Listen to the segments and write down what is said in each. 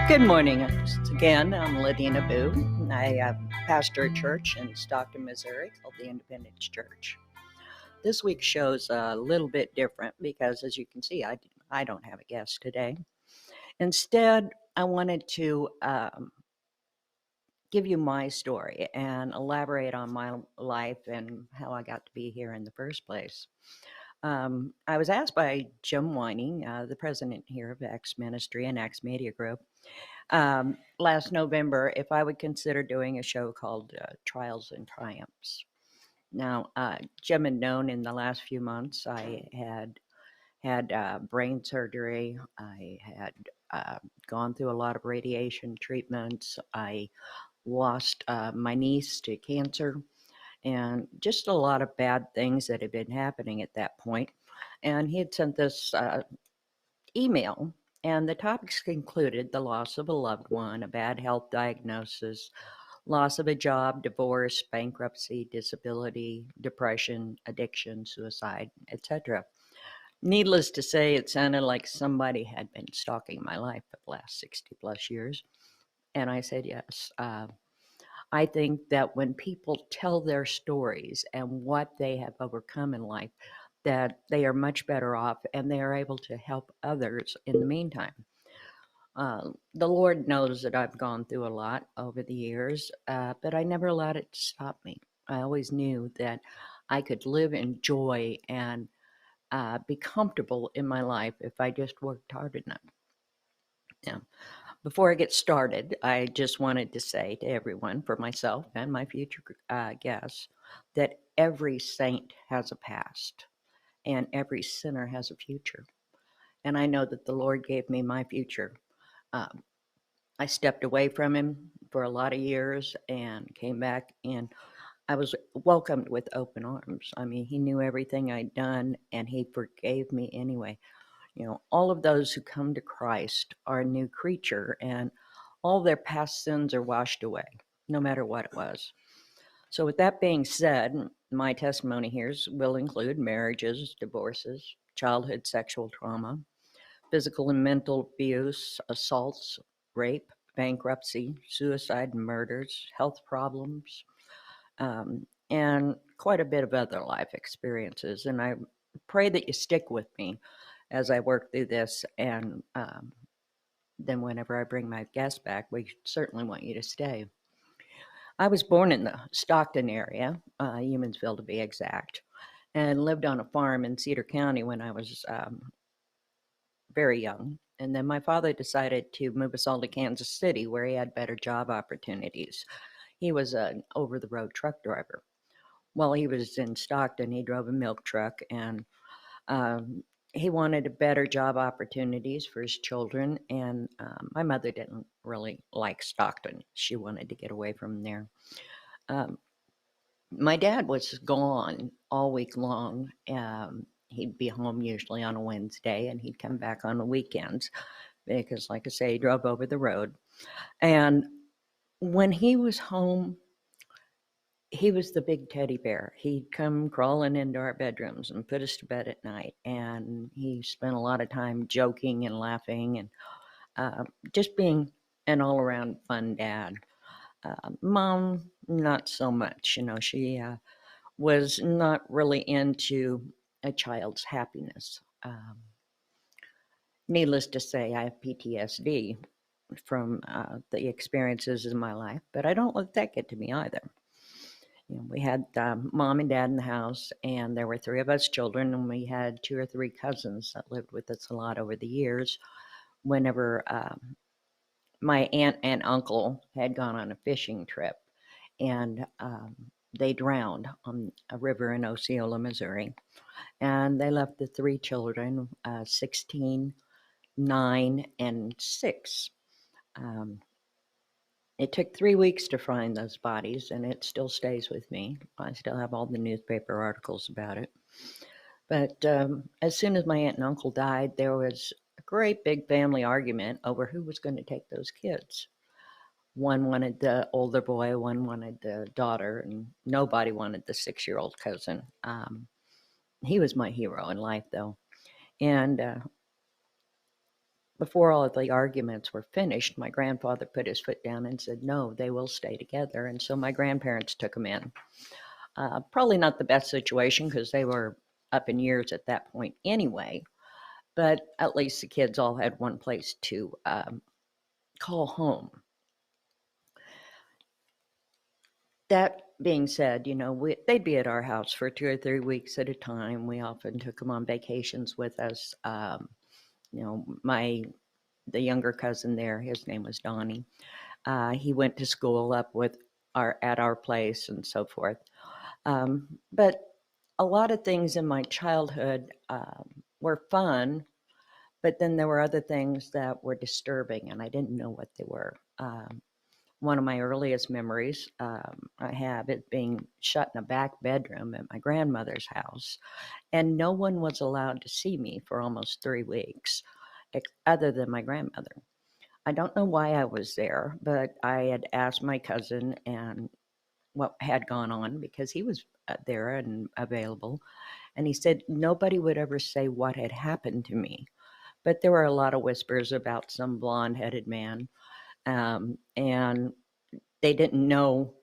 Good morning. Again, I'm Ladena Boo. I pastor a church in Stockton, Missouri called the Independence Church. This week's show's a little bit different because, as you can see, I don't have a guest today. Instead, I wanted to give you my story and elaborate on my life and how I got to be here in the first place. I was asked by Jim Whining, the president here of Acts Ministry and Acts Media Group, last November if I would consider doing a show called Trials and Triumphs. Now, Jim had known in the last few months I had brain surgery. I had gone through a lot of radiation treatments. I lost my niece to cancer and just a lot of bad things that had been happening at that point. And he had sent this email, and the topics included the loss of a loved one, a bad health diagnosis, loss of a job, divorce, bankruptcy, disability, depression, addiction, suicide, etc. Needless to say, it sounded like somebody had been stalking my life for the last 60 plus years. And I said, yes. I think that when people tell their stories and what they have overcome in life, that they are much better off and they are able to help others in the meantime. The Lord knows that I've gone through a lot over the years, but I never allowed it to stop me. I always knew that I could live in joy and be comfortable in my life if I just worked hard enough. Now, before I get started, I just wanted to say to everyone, for myself and my future guests, that every saint has a past and every sinner has a future. And I know that the Lord gave me my future. I stepped away from him for a lot of years and came back, and I was welcomed with open arms. I mean, he knew everything I'd done and he forgave me anyway. You know, all of those who come to Christ are a new creature, and all their past sins are washed away, no matter what it was. So with that being said, my testimony here will include marriages, divorces, childhood sexual trauma, physical and mental abuse, assaults, rape, bankruptcy, suicide and murders, health problems, and quite a bit of other life experiences. And I pray that you stick with me as I work through this. And then whenever I bring my guests back, we certainly want you to stay. I was born in the Stockton area, Humansville to be exact, and lived on a farm in Cedar County when I was very young. And then my father decided to move us all to Kansas City, where he had better job opportunities. He was an over-the-road truck driver. While he was in Stockton, he drove a milk truck, and he wanted better job opportunities for his children. And my mother didn't really like Stockton. She wanted to get away from there. My dad was gone all week long. He'd be home usually on a Wednesday, and he'd come back on the weekends because, like I say, he drove over the road. And when he was home, he was the big teddy bear. He'd come crawling into our bedrooms and put us to bed at night. And he spent a lot of time joking and laughing and just being an all-around fun dad. Mom, not so much. You know, she was not really into a child's happiness. Needless to say, I have PTSD from the experiences in my life, but I don't let that get to me either. You know, we had mom and dad in the house, and there were three of us children, and we had two or three cousins that lived with us a lot over the years. Whenever my aunt and uncle had gone on a fishing trip, and they drowned on a river in Osceola, Missouri, and they left the three children, 16, 9, and 6. It took 3 weeks to find those bodies, and it still stays with me. I still have all the newspaper articles about it. But as soon as my aunt and uncle died, there was a great big family argument over who was going to take those kids. One wanted the older boy, one wanted the daughter, and nobody wanted the 6-year-old cousin. He was my hero in life, though. And before all of the arguments were finished, my grandfather put his foot down and said, no, they will stay together. And so my grandparents took them in. Probably not the best situation because they were up in years at that point anyway, but at least the kids all had one place to call home. That being said, they'd be at our house for 2 or 3 weeks at a time. We often took them on vacations with us. You know, the younger cousin there, his name was Donnie. He went to school up at our place and so forth. But a lot of things in my childhood were fun, but then there were other things that were disturbing, and I didn't know what they were. One of my earliest memories I have it being shut in a back bedroom at my grandmother's house, and no one was allowed to see me for almost 3 weeks, other than my grandmother. I don't know why I was there, but I had asked my cousin and what had gone on because he was there and available. And he said nobody would ever say what had happened to me. But there were a lot of whispers about some blonde headed man. And they didn't know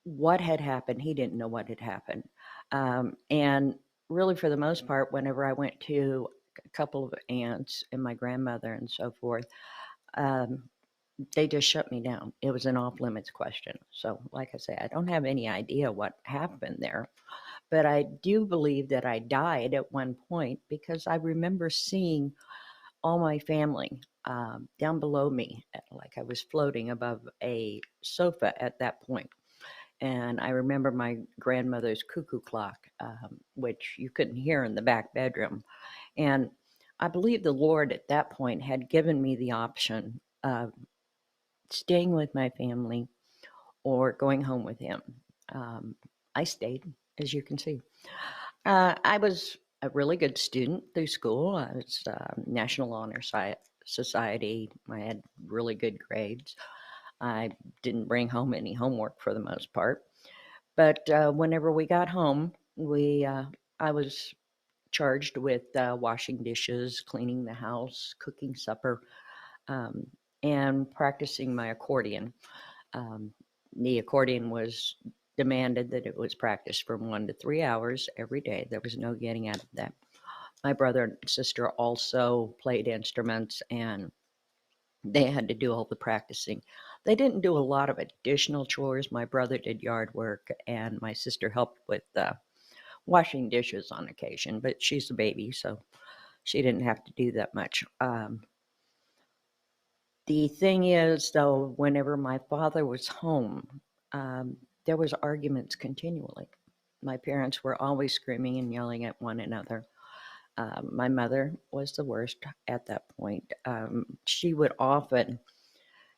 what had happened. He didn't know what had happened. And really, for the most part, whenever I went to a couple of aunts and my grandmother and so forth, um, they just shut me down. It was an off limits question. So, like I say, I don't have any idea what happened there, but I do believe that I died at one point because I remember seeing all my family down below me, like I was floating above a sofa at that point. And I remember my grandmother's cuckoo clock, which you couldn't hear in the back bedroom. And I believe the Lord at that point had given me the option of staying with my family or going home with him. Um, I stayed, as you can see. I was a really good student through school. I was National Honor Society. I had really good grades. I didn't bring home any homework for the most part. But whenever we got home, I was charged with washing dishes, cleaning the house, cooking supper, um, and practicing my accordion. Um, the accordion was demanded that it was practiced for 1 to 3 hours every day. There was no getting out of that. My brother and sister also played instruments and they had to do all the practicing. They didn't do a lot of additional chores. My brother did yard work and my sister helped with washing dishes on occasion, but she's a baby, so she didn't have to do that much. The thing is, though, whenever my father was home, there was arguments continually. My parents were always screaming and yelling at one another. My mother was the worst at that point. She would often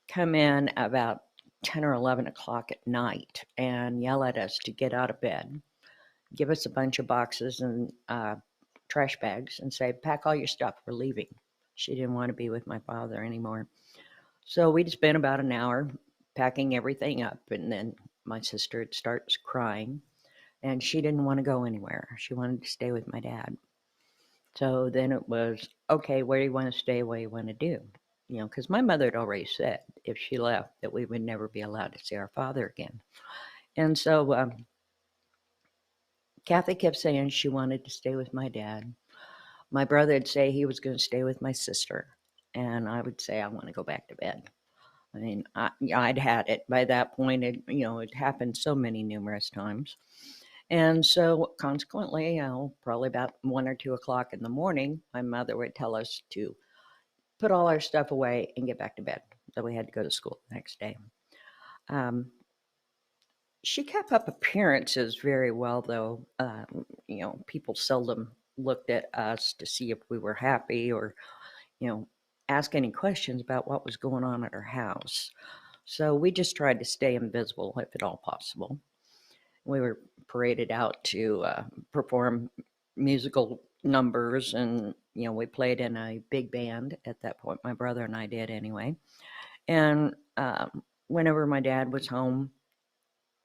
come in about 10 or 11 o'clock at night and yell at us to get out of bed, give us a bunch of boxes and trash bags, and say, pack all your stuff, we're leaving. She didn't want to be with my father anymore. So we'd spend about an hour packing everything up, and then my sister starts crying, and she didn't want to go anywhere. She wanted to stay with my dad. So then it was, okay, where do you want to stay? What do you want to do? Because my mother had already said if she left that we would never be allowed to see our father again. And so Kathy kept saying she wanted to stay with my dad. My brother would say he was going to stay with my sister. And I would say, I want to go back to bed. I mean, I'd had it by that point. It happened so many numerous times. And so consequently, probably about 1 or 2 o'clock in the morning, my mother would tell us to put all our stuff away and get back to bed. So we had to go to school the next day. She kept up appearances very well, though. People seldom looked at us to see if we were happy or, you know, ask any questions about what was going on at her house. So we just tried to stay invisible if at all possible. We were paraded out to perform musical numbers, and we played in a big band at that point. My brother and I did anyway. And whenever my dad was home,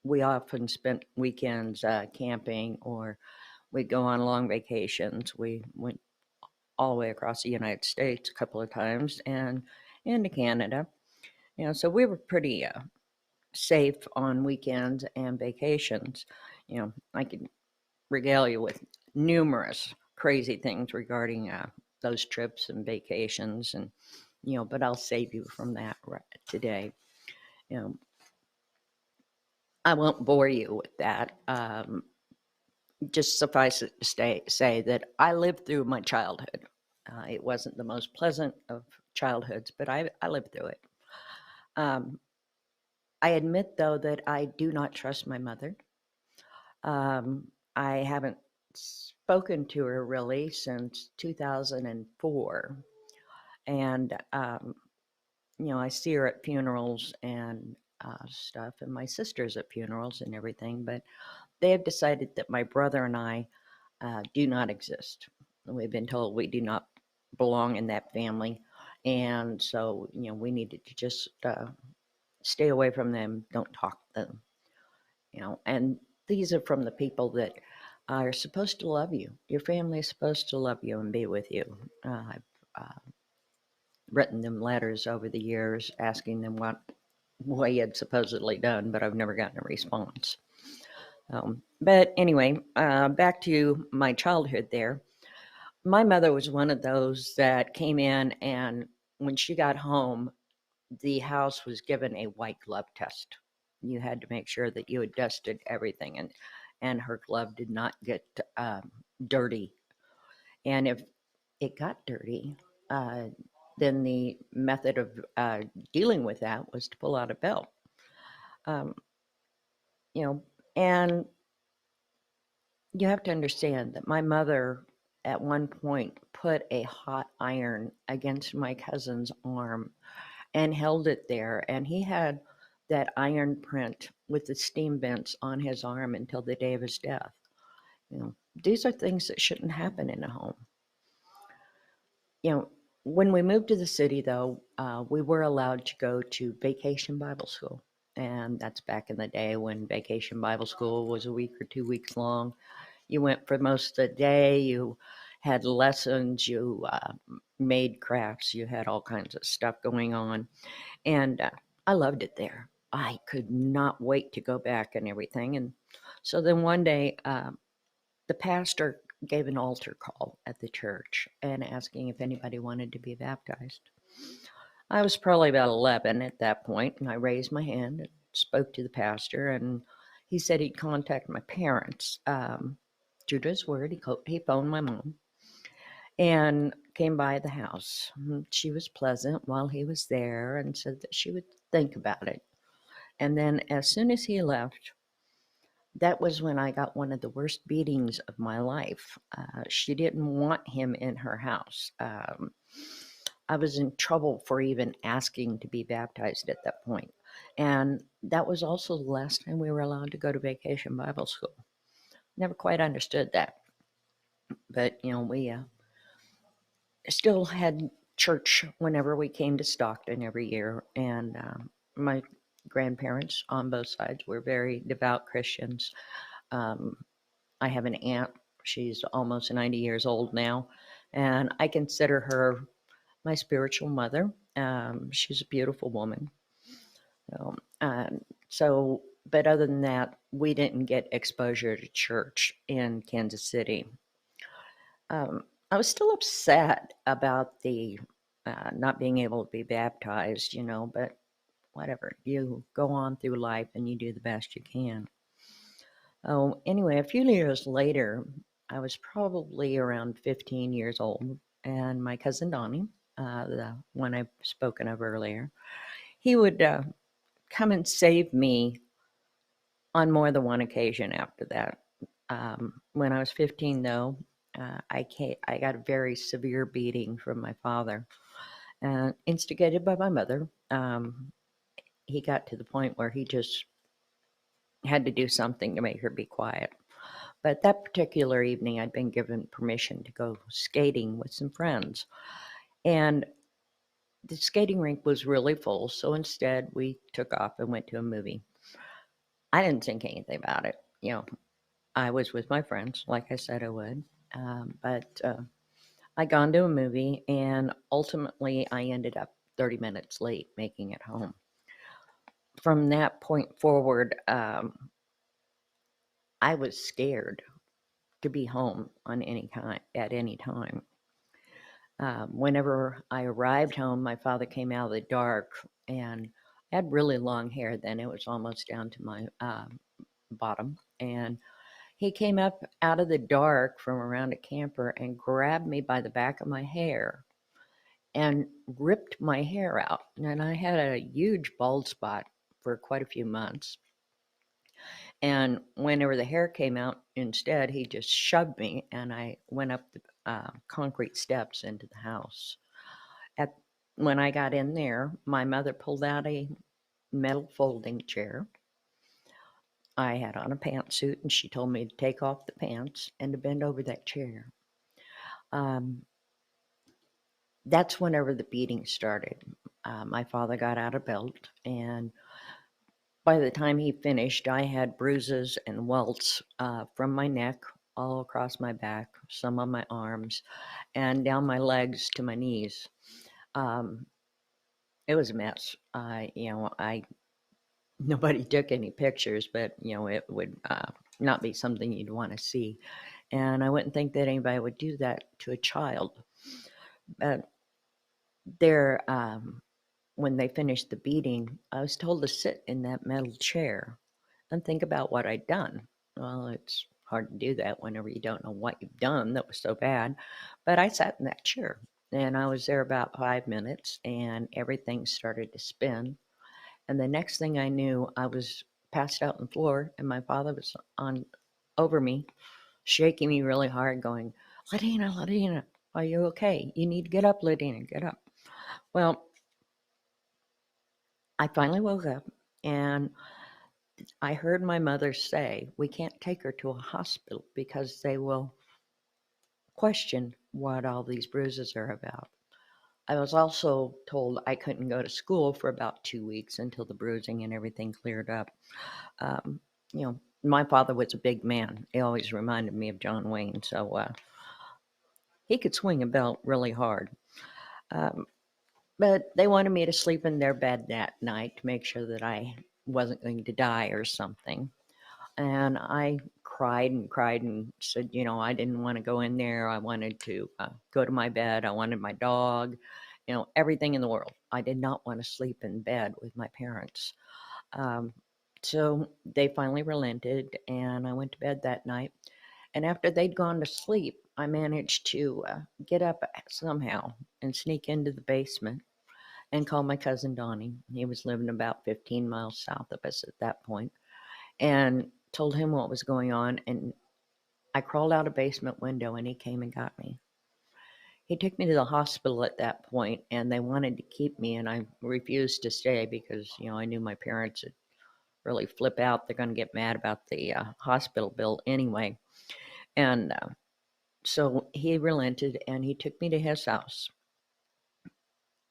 we often spent weekends camping, or we'd go on long vacations. We went all the way across the United States a couple of times and into Canada. So we were pretty safe on weekends and vacations. I could regale you with numerous crazy things regarding those trips and vacations, and but I'll save you from that today. You know, I won't bore you with that. Just suffice it to say that I lived through my childhood. It wasn't the most pleasant of childhoods, but I lived through it. Um, I admit, though, that I do not trust my mother. I haven't spoken to her really since 2004. And, I see her at funerals and stuff, and my sister's at funerals and everything, but they have decided that my brother and I do not exist. We've been told we do not belong in that family. And so, we needed to just stay away from them, don't talk to them, and these are from the people that are supposed to love you. Your family is supposed to love you and be with you. I've written them letters over the years asking them what he had supposedly done, but I've never gotten a response. But anyway, back to my childhood there. My mother was one of those that came in, and when she got home, the house was given a white glove test. You had to make sure that you had dusted everything, and her glove did not get dirty. And if it got dirty, uh, then the method of dealing with that was to pull out a belt. Um, you know, and you have to understand that my mother at one point put a hot iron against my cousin's arm and held it there. And he had that iron print with the steam vents on his arm until the day of his death. These are things that shouldn't happen in a home. When we moved to the city, though, we were allowed to go to vacation Bible school. And that's back in the day when vacation Bible school was a week or 2 weeks long. You went for most of the day, you had lessons, you made crafts, you had all kinds of stuff going on. And I loved it there. I could not wait to go back and everything. And so then one day, the pastor gave an altar call at the church and asking if anybody wanted to be baptized. I was probably about 11 at that point, and I raised my hand and spoke to the pastor, and he said he'd contact my parents. True to his word, he phoned my mom and came by the house. She was pleasant while he was there and said that she would think about it. And then as soon as he left, that was when I got one of the worst beatings of my life. She didn't want him in her house. I was in trouble for even asking to be baptized at that point. And that was also the last time we were allowed to go to vacation Bible school. Never quite understood that. But, we still had church whenever we came to Stockton every year. And my grandparents on both sides were very devout Christians. Um, I have an aunt. She's almost 90 years old now, and I consider her my spiritual mother. She's a beautiful woman. Um, um, so, but other than that, we didn't get exposure to church in Kansas City. I was still upset about the not being able to be baptized, but whatever. You go on through life and you do the best you can. Oh, anyway, a few years later, I was probably around 15 years old, and my cousin Donnie, the one I've spoken of earlier, he would come and save me on more than one occasion after that. When I was 15, though, I got a very severe beating from my father, instigated by my mother. He got to the point where he just had to do something to make her be quiet. But that particular evening, I'd been given permission to go skating with some friends. And the skating rink was really full. So instead, we took off and went to a movie. I didn't think anything about it. I was with my friends, like I said I would. But I'd gone to a movie, and ultimately I ended up 30 minutes late making it home. From that point forward, I was scared to be home on any kind at any time. Whenever I arrived home, my father came out of the dark, and I had really long hair then. It was almost down to my bottom. And he came up out of the dark from around a camper and grabbed me by the back of my hair and ripped my hair out. And I had a huge bald spot for quite a few months. And whenever the hair came out, instead, he just shoved me, and I went up the concrete steps into the house. At When I got in there, my mother pulled out a metal folding chair. I had on a pantsuit, and she told me to take off the pants and to bend over that chair. Um, that's whenever the beating started. My father got out a belt, and by the time he finished, I had bruises and welts from my neck all across my back, some on my arms, and down my legs to my knees. Um, it was a mess. I nobody took any pictures, but it would not be something you'd want to see. And I wouldn't think that anybody would do that to a child. But there, when they finished the beating, I was told to sit in that metal chair and think about what I'd done. Well, it's hard to do that whenever you don't know what you've done that was so bad. But I sat in that chair, and I was there about 5 minutes, and everything started to spin. And the next thing I knew, I was passed out on the floor, and my father was on over me, shaking me really hard, going, "Ladena, Ladena, are you okay? You need to get up, Ladena, get up." Well, I finally woke up, and I heard my mother say, "We can't take her to a hospital because they will question what all these bruises are about." I was also told I couldn't go to school for about 2 weeks until the bruising and everything cleared up. Um, my father was a big man. He always reminded me of John Wayne, so he could swing a belt really hard. Um, but they wanted me to sleep in their bed that night to make sure that I wasn't going to die or something. And I cried and said, I didn't want to go in there. I wanted to go to my bed. I wanted my dog, everything in the world. I did not want to sleep in bed with my parents. Um, so they finally relented, and I went to bed that night. And after they'd gone to sleep, I managed to get up somehow and sneak into the basement and call my cousin Donnie. He was living about 15 miles south of us at that point, and told him what was going on. And I crawled out a basement window, and he came and got me. He took me to the hospital at that point, and they wanted to keep me, and I refused to stay because I knew my parents would really flip out. They're going to get mad about the hospital bill anyway. And so he relented, and he took me to his house.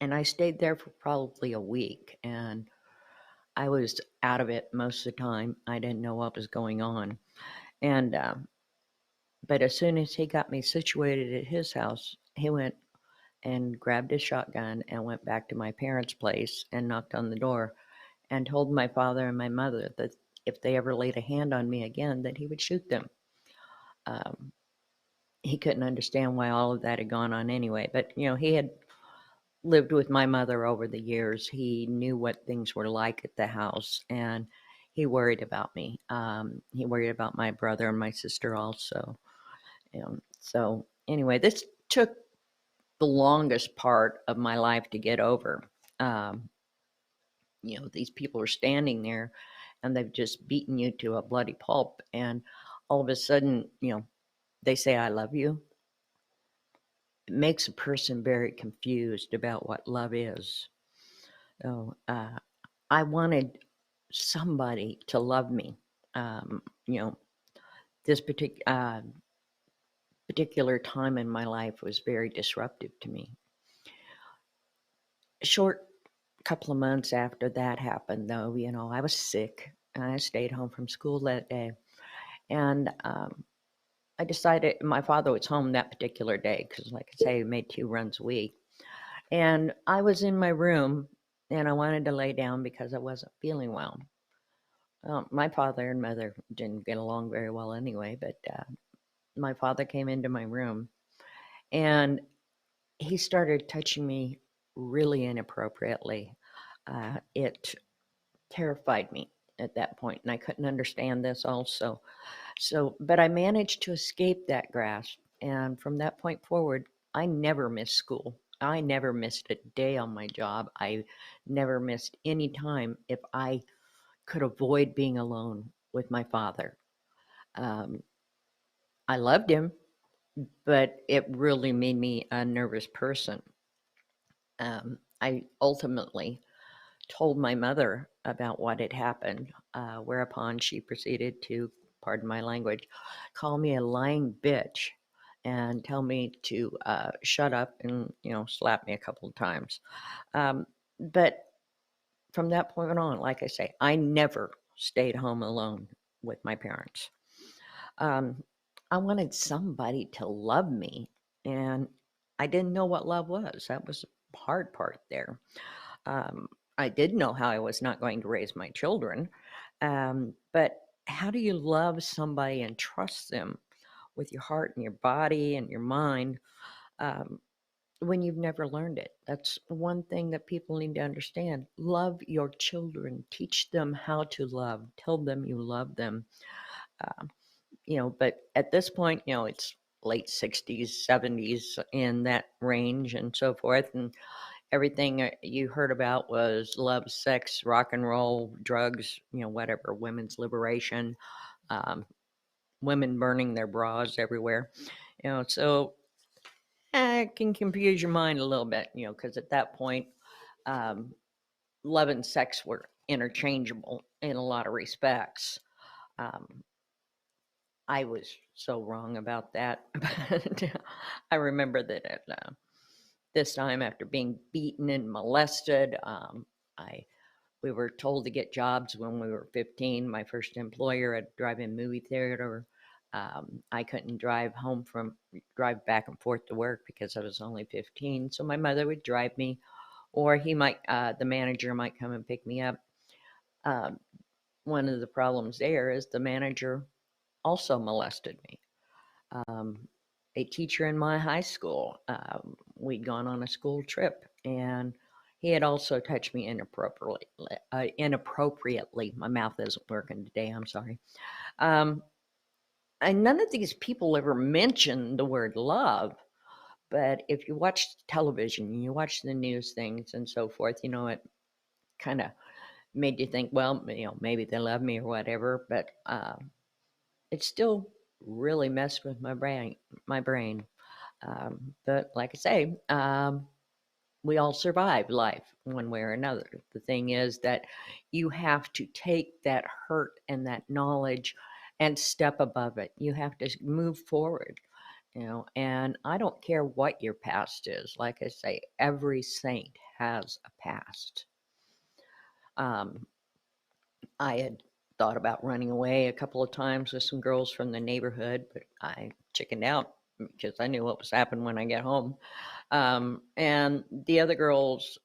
And I stayed there for probably a week, and I was out of it most of the time. I didn't know what was going on. And but as soon as he got me situated at his house, he went and grabbed his shotgun and went back to my parents' place and knocked on the door and told my father and my mother that if they ever laid a hand on me again, that he would shoot them. Um, he couldn't understand why all of that had gone on anyway, but he had lived with my mother over the years. He knew what things were like at the house, and he worried about me. He worried about my brother and my sister also. So anyway, this took the longest part of my life to get over. Um, these people are standing there, and they've just beaten you to a bloody pulp, and all of a sudden, they say, "I love you." It makes a person very confused about what love is. So I wanted somebody to love me. Um, you know, this particular time in my life was very disruptive to me. A short couple of months after that happened, though, I was sick, and I stayed home from school that day. And I decided my father was home that particular day because, like I say, he made 2 runs a week. And I was in my room and I wanted to lay down because I wasn't feeling well. My father and mother didn't get along very well anyway, but my father came into my room and he started touching me really inappropriately. It terrified me at that point, and I couldn't understand this also. So, but I managed to escape that grasp. And from that point forward, I never missed school. I never missed a day on my job. I never missed any time if I could avoid being alone with my father. Um, I loved him, but it really made me a nervous person. I ultimately told my mother about what had happened, whereupon she proceeded to, pardon my language, call me a lying bitch and tell me to shut up and, slap me a couple of times. But from that point on, like I say, I never stayed home alone with my parents. Um, I wanted somebody to love me, and I didn't know what love was. That was the hard part there. Um, I did know how I was not going to raise my children, but how do you love somebody and trust them with your heart and your body and your mind um, when you've never learned it? That's one thing that people need to understand. Love your children, teach them how to love, tell them you love them. Um, but at this point, it's late 60s, 70s in that range and so forth. And everything you heard about was love, sex, rock and roll, drugs, whatever, women's liberation, um, women burning their bras everywhere. So it can confuse your mind a little bit, because at that point, um, love and sex were interchangeable in a lot of respects. Um, I was so wrong about that. But I remember that at this time, after being beaten and molested, I we were told to get jobs when we were 15. My first employer at a drive-in movie theater. I couldn't drive back and forth to work because I was only 15. So my mother would drive me, or the manager might come and pick me up. Um, One of the problems there is the manager also molested me. Um, a teacher in my high school, we'd gone on a school trip, and he had also touched me inappropriately. Inappropriately, my mouth isn't working today. I'm sorry. Um, and none of these people ever mentioned the word love. But if you watch television, you watch the news things and so forth, it kind of made you think, well, maybe they love me or whatever. But it still really messed with my brain. My brain. But like I say, we all survive life one way or another. The thing is that you have to take that hurt and that knowledge and step above it. You have to move forward, and I don't care what your past is. Like I say, every saint has a past. Um, I had thought about running away a couple of times with some girls from the neighborhood, but I chickened out because I knew what was happening when I get home. And the other girls,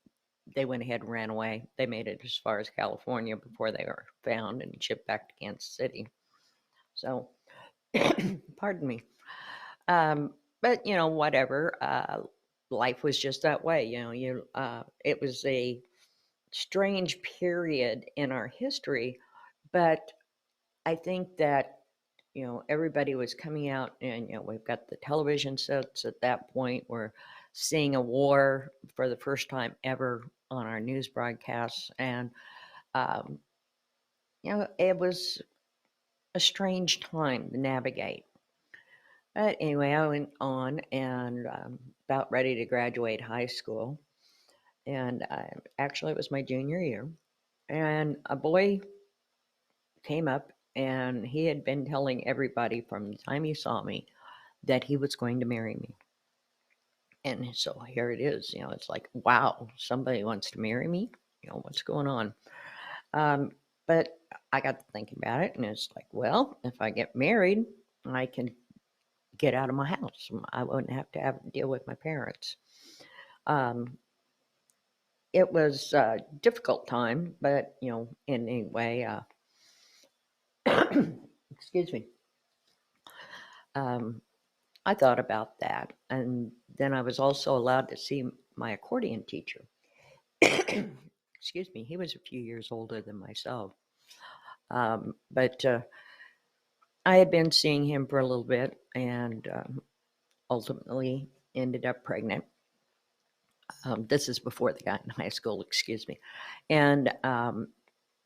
they went ahead and ran away. They made it as far as California before they were found and shipped back to Kansas City. So, pardon me. But whatever. Life was just that way. It was a strange period in our history, but I think that everybody was coming out, and we've got the television sets at that point. We're seeing a war for the first time ever on our news broadcasts, and um, it was a strange time to navigate. But anyway, I went on and about ready to graduate high school, and actually it was my junior year, and a boy came up, and he had been telling everybody from the time he saw me that he was going to marry me. And so here it is, it's like, wow, somebody wants to marry me. What's going on? Um, but I got to thinking about it, and it's like, well, if I get married, I can get out of my house. I wouldn't have to deal with my parents. Um, it was a difficult time, but in any way, excuse me. Um, I thought about that, and then I was also allowed to see my accordion teacher. Excuse me. He was a few years older than myself, but I had been seeing him for a little bit, and ultimately ended up pregnant. This is before they got in high school, excuse me. And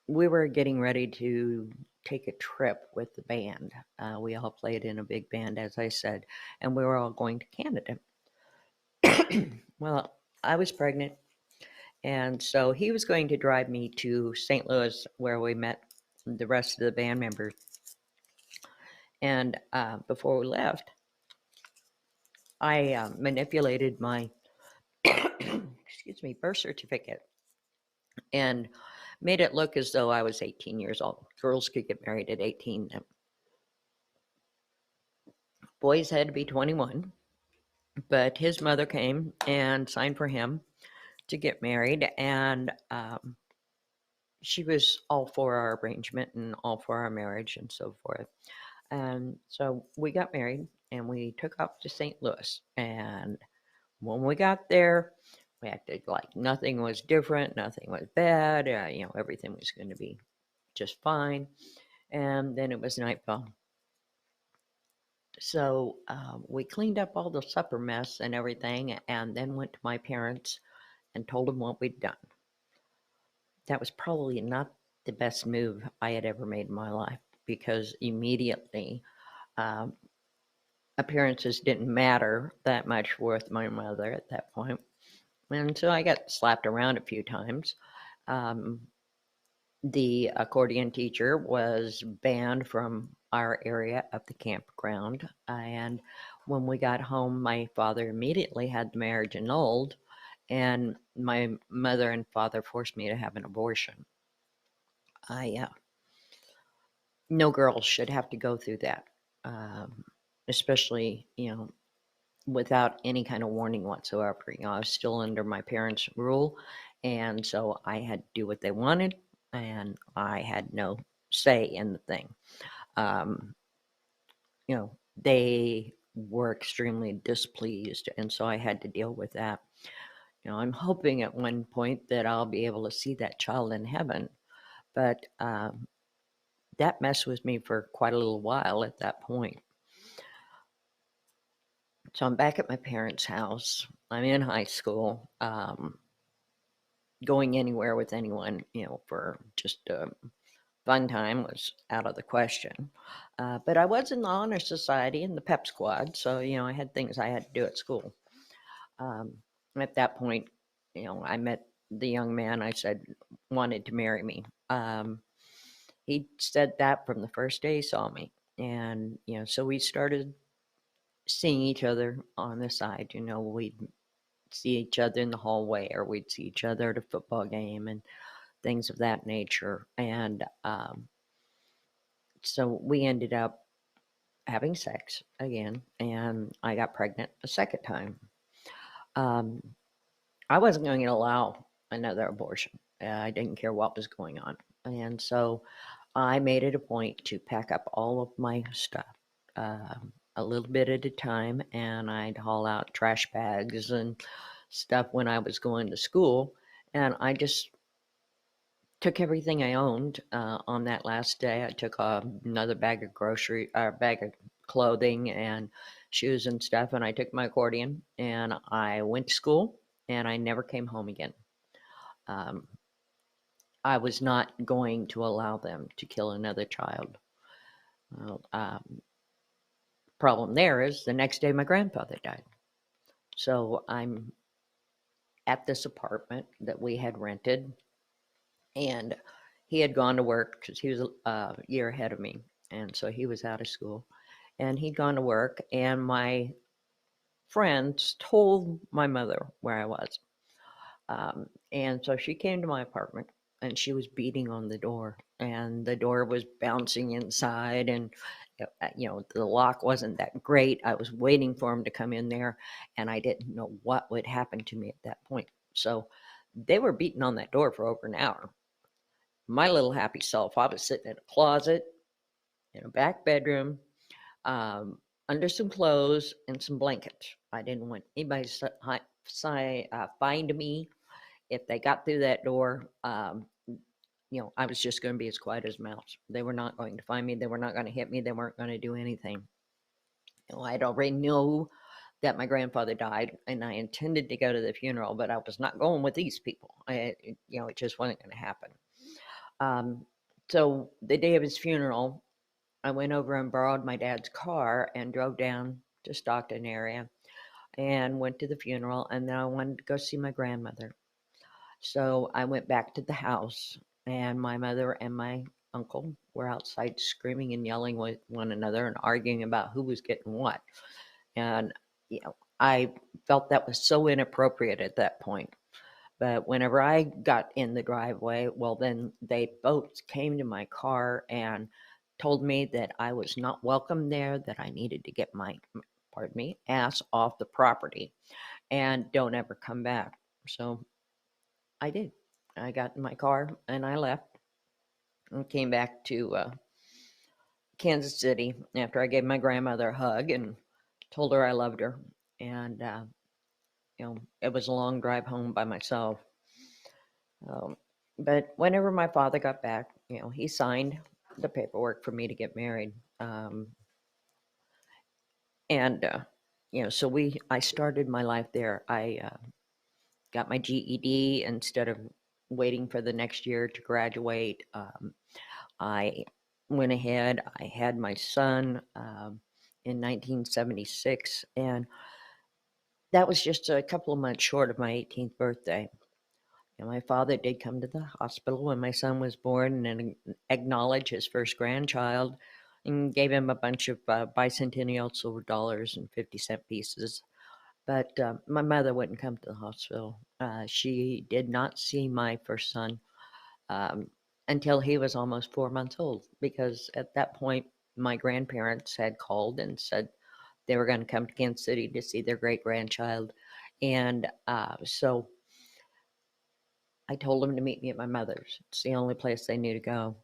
we were getting ready to take a trip with the band. We all played in a big band, as I said, and we were all going to Canada. Well, I was pregnant, and so he was going to drive me to St. Louis, where we met the rest of the band members. And before we left, I manipulated my excuse me birth certificate and made it look as though I was 18 years old. Girls could get married at 18. Boys had to be 21. But his mother came and signed for him to get married, and she was all for our arrangement and all for our marriage and so forth. And so we got married, and we took off to St. Louis. And when we got there, we acted like nothing was different, nothing was bad. Everything was going to be just fine. And then it was nightfall. So we cleaned up all the supper mess and everything, and then went to my parents and told them what we'd done. That was probably not the best move I had ever made in my life, because immediately um, appearances didn't matter that much with my mother at that point. And so I got slapped around a few times. Um, the accordion teacher was banned from our area of the campground. And when we got home, my father immediately had the marriage annulled, and my mother and father forced me to have an abortion. I No girl should have to go through that, um, especially without any kind of warning whatsoever. I was still under my parents' rule, and so I had to do what they wanted, and I had no say in the thing. Um, they were extremely displeased, and so I had to deal with that. I'm hoping at one point that I'll be able to see that child in heaven, but that messed with me for quite a little while at that point. So I'm back at my parents' house. I'm in high school. Going anywhere with anyone, for just a fun time was out of the question. But I was in the honor society and the pep squad, so I had things I had to do at school. Um, at that point, I met the young man I said wanted to marry me. He said that from the first day he saw me, and so we started seeing each other on the side. We'd see each other in the hallway, or we'd see each other at a football game and things of that nature. And so we ended up having sex again, and I got pregnant a second time. Um, I wasn't going to allow another abortion. I didn't care what was going on. And so I made it a point to pack up all of my stuff, a little bit at a time, and I'd haul out trash bags and stuff when I was going to school. And I just took everything I owned on that last day. I took another bag of bag of clothing and shoes and stuff, and I took my accordion and I went to school, and I never came home again. Um, I was not going to allow them to kill another child. Well, problem there is the next day my grandfather died. So I'm at this apartment that we had rented, and he had gone to work because he was a year ahead of me, and so he was out of school, and he'd gone to work, and my friends told my mother where I was, and so she came to my apartment, and she was beating on the door, and the door was bouncing inside, and the lock wasn't that great. I was waiting for him to come in there, and I didn't know what would happen to me at that point. So they were beating on that door for over an hour. My little happy self, I was sitting in a closet in a back bedroom, um, under some clothes and some blankets. I didn't want anybody to find me if they got through that door. I was just going to be as quiet as a mouse. They were not going to find me. They were not going to hit me. They weren't going to do anything. I'd already knew that my grandfather died, and I intended to go to the funeral, but I was not going with these people. It just wasn't going to happen. Um, so the day of his funeral, I went over and borrowed my dad's car and drove down to Stockton area and went to the funeral. And then I wanted to go see my grandmother. So I went back to the house, and my mother and my uncle were outside screaming and yelling with one another and arguing about who was getting what. And, I felt that was so inappropriate at that point. But whenever I got in the driveway, well, then they both came to my car and told me that I was not welcome there, that I needed to get my, pardon me, ass off the property and don't ever come back. So I did. I got in my car and I left and came back to Kansas City after I gave my grandmother a hug and told her I loved her. And, it was a long drive home by myself. Um, but whenever my father got back, he signed the paperwork for me to get married. And, so I started my life there. I got my GED instead of waiting for the next year to graduate. I went ahead, I had my son in 1976, and that was just a couple of months short of my 18th birthday. And my father did come to the hospital when my son was born and acknowledge his first grandchild and gave him a bunch of bicentennial silver dollars and 50-cent pieces. But my mother wouldn't come to the hospital. She did not see my first son um, until he was almost 4 months old, because at that point, my grandparents had called and said they were going to come to Kansas City to see their great grandchild. And so I told them to meet me at my mother's. It's the only place they knew to go.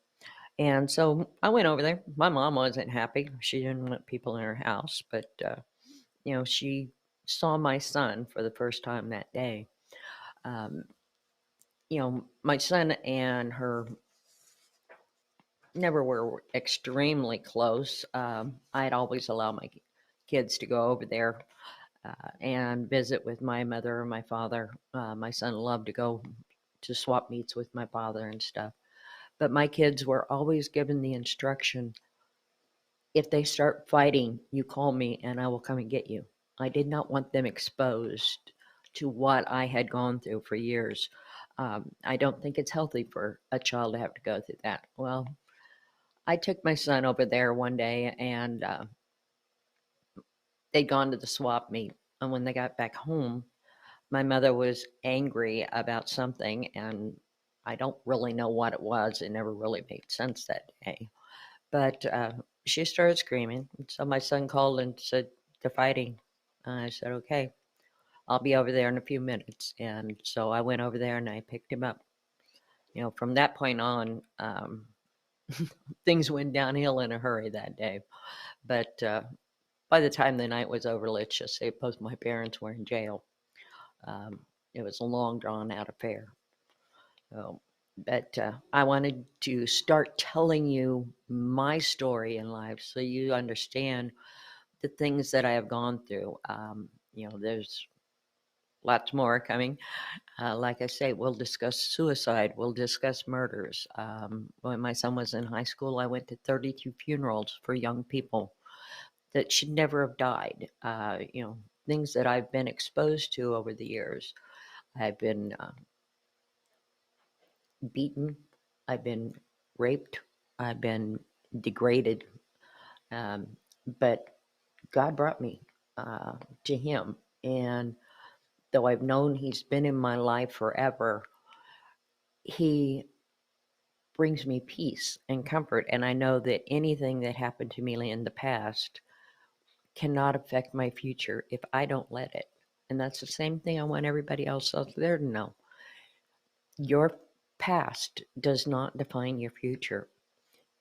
And so I went over there. My mom wasn't happy. She didn't want people in her house, but, she saw my son for the first time that day. Um, my son and her never were extremely close. I'd always allow my kids to go over there and visit with my mother or my father. My son loved to go to swap meets with my father and stuff. But my kids were always given the instruction, if they start fighting, you call me and I will come and get you. I did not want them exposed to what I had gone through for years. I don't think it's healthy for a child to have to go through that. Well, I took my son over there one day, and they'd gone to the swap meet. And when they got back home, my mother was angry about something, and I don't really know what it was. It never really made sense that day. But she started screaming. So my son called and said, they're fighting. I said, okay, I'll be over there in a few minutes. And so I went over there and I picked him up. From that point on, things went downhill in a hurry that day. But by the time the night was over, let's just say both my parents were in jail. Um, it was a long, drawn out affair. So, but I wanted to start telling you my story in life so you understand the things that I have gone through. There's lots more coming. Like I say, we'll discuss suicide, we'll discuss murders. When my son was in high school, I went to 32 funerals for young people that should never have died. Things that I've been exposed to over the years. I've been beaten, I've been raped, I've been degraded, um, but God brought me to Him. And though I've known He's been in my life forever, He brings me peace and comfort. And I know that anything that happened to me in the past cannot affect my future if I don't let it. And that's the same thing I want everybody else out there to know. Your past does not define your future.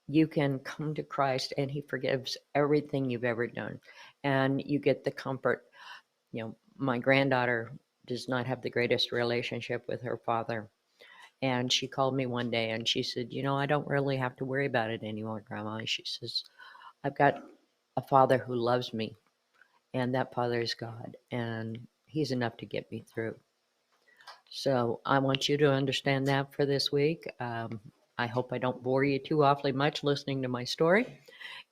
You can come to Christ and He forgives everything you've ever done. And you get the comfort. My granddaughter does not have the greatest relationship with her father. And she called me one day and she said, I don't really have to worry about it anymore, Grandma. She says, I've got a father who loves me, and that father is God, and He's enough to get me through. So I want you to understand that for this week. I hope I don't bore you too awfully much listening to my story,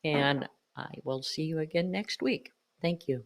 and I will see you again next week. Thank you.